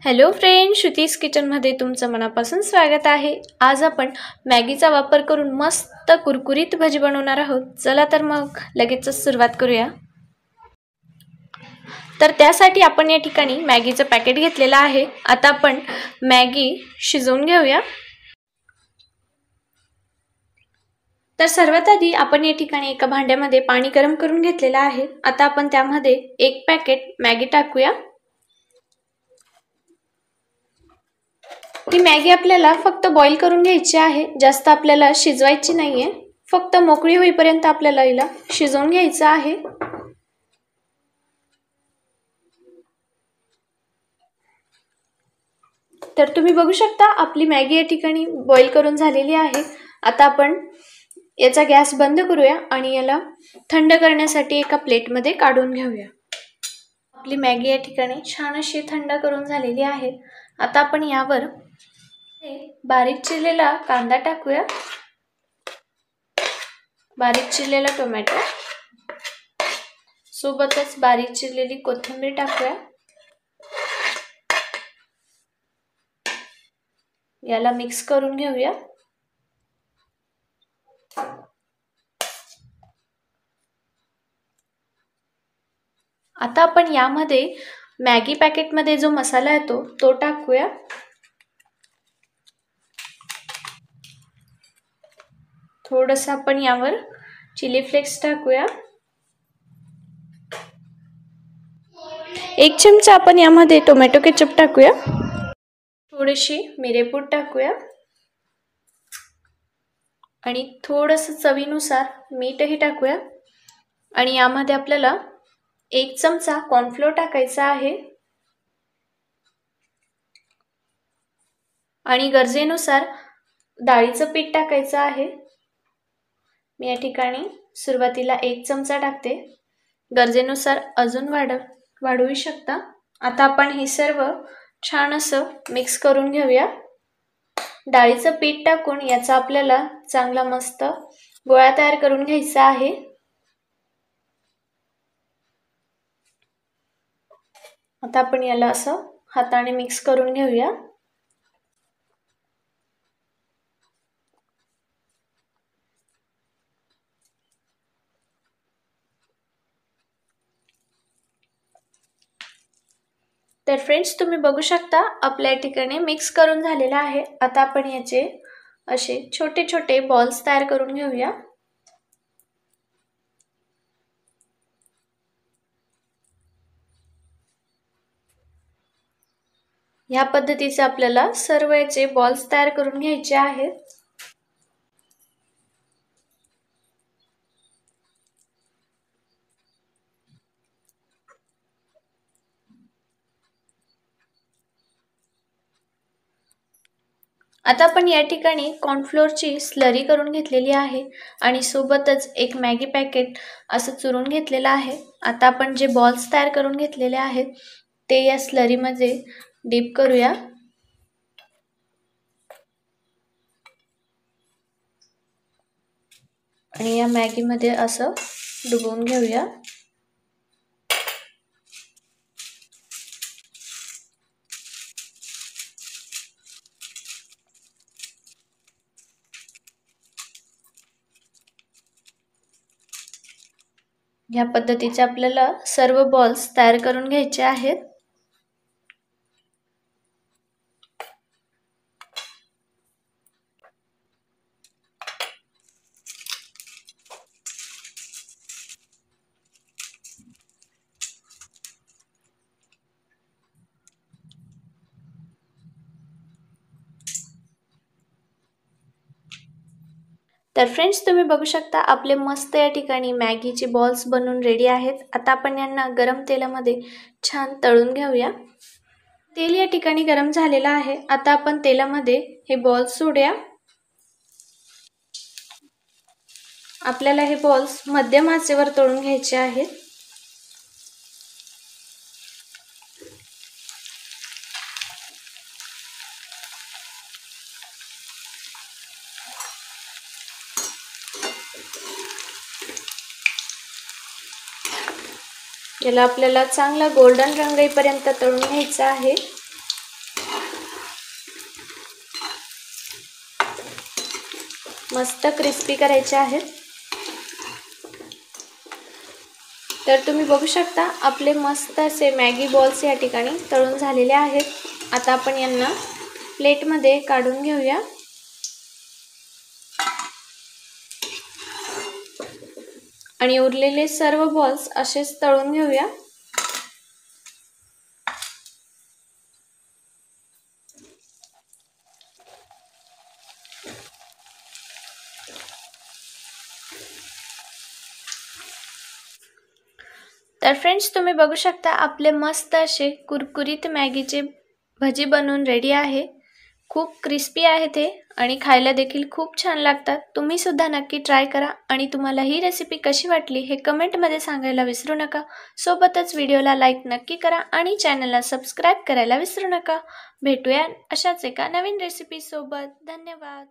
Hello friend, Shruti's किचनमध्ये तुमचं मनापासून स्वागत आहे। आज आपण मॅगीचा वापर करून मस्त कुरकुरीत भजी बनवणार आहोत। चला तर मग लगेच सुरुवात करूया। तर त्यासाठी आपण या ठिकाणी मॅगीचं पॅकेट घेतलेलं आहे। आता आपण मॅगी शिजवून घेऊया। तर सर्वात आधी आपण या ठिकाणी एका भांड्यामध्ये पाणी गरम करून घेतलेलं आहे। आता आपण त्यामध्ये एक पॅकेट मॅगी टाकूया। ही मॅगी आपल्याला फक्त बॉईल करून घ्यायची आहे, जास्त आपल्याला शिजवायची नाहीये। फक्त मोकळी होईपर्यंत आपल्याला हिला शिजवून घ्यायचं आहे। तर तुम्ही बघू शकता आपली मॅगी या ठिकाणी बॉईल करून झालेली आहे। आता आपण याचा गॅस बंद करूया आणि याला थंड करण्यासाठी एका प्लेटमध्ये काढून घेऊया। आपली मॅगी या ठिकाणी छान अशी थंड करून झालेली आहे। आता आपण यावर बारीक चिरलेला कांदा टाकूया, बारीक चिरलेला टोमॅटो, सोबतच बारीक चिरलेली कोथिंबीर टाकूया। याला मिक्स करून घेऊया। आता आपण यामध्ये मॅगी पॅकेट मध्ये जो मसाला येतो तो टाकूया। थोडंसं आपण यावर चिली फ्लेक्स टाकूया। एक चमचा आपण यामध्ये टोमॅटो केचप टाकूया। थोडीशी मिरेपूड टाकूया आणि थोडंसं चवीनुसार मीठही टाकूया। आणि यामध्ये आपल्याला एक चमचा कॉर्नफ्लोअर टाकायचा आहे आणि गरजेनुसार डाळीचं पीठ टाकायचं आहे। मी या ठिकाणी सुरुवातीला एक चमचा टाकते, गरजेनुसार अजून वाढवू शकता। आता आपण हे सर्व छान असं मिक्स करून घेऊया। डाळीचं पीठ टाकून याचा आपल्याला चांगला मस्त गोळा तयार करून घ्यायचा आहे। आता आपण याला असं हाताने मिक्स करून घेऊया। तर फ्रेंड्स, तुम्ही बघू शकता आपल्या ठिकाणी मिक्स करून झालेला आहे। आता आपण याचे असे छोटे छोटे बॉल्स तयार करून घेऊया। या पद्धतीचे आपल्याला सर्व याचे बॉल्स तयार करून घ्यायचे आहेत। आता आपण या ठिकाणी कॉर्नफ्लोअरची स्लरी करून घेतलेली आहे आणि सोबतच एक मॅगी पॅकेट असं चुरून घेतलेलं आहे। आता आपण जे बॉल्स तयार करून घेतलेले आहेत ते या स्लरीमध्ये डीप करूया आणि या मॅगीमध्ये असं डुबवून घेऊया। या पद्धतीचे आपल्याला सर्व बॉल्स तयार करून घ्यायचे आहेत। तर फ्रेंड्स, तुम्ही बघू शकता आपले मस्त या ठिकाणी मॅगीचे बॉल्स बनवून रेडी आहेत। आता आपण यांना गरम तेलामध्ये छान तळून घेऊया। तेल या ठिकाणी गरम झालेलं आहे। आता आपण तेलामध्ये हे बॉल्स सोडूया। आपल्याला हे बॉल्स मध्यम आचेवर तळून घ्यायचे आहेत। याला आपल्याला चांगला गोल्डन रंग येईपर्यंत तळून घ्यायचा आहे। मस्त क्रिस्पी करायचे आहेत। तर तुम्ही बघू शकता आपले मस्त असे मॅगी बॉल्स या ठिकाणी तळून झालेले आहेत। आता आपण यांना प्लेटमध्ये काढून घेऊया आणि उरलेले सर्व बॉल्स असेच तळून घेऊया। तर फ्रेंड्स तुम्ही बघू शकता आपले मस्त असे कुरकुरीत मॅगीचे भजी बनवून रेडी आहे। खूप क्रिस्पी आहे ते आणि खायला देखील खूप छान लागतात। तुम्ही सुद्धा नक्की ट्राय करा आणि तुम्हाला ही रेसिपी कशी वाटली हे कमेंट मध्ये सांगायला विसरू नका। सोबतच व्हिडिओला लाईक नक्की करा आणि चॅनलला सबस्क्राइब करायला विसरू नका। भेटूया अशाच एका नवीन रेसिपी सोबत। धन्यवाद।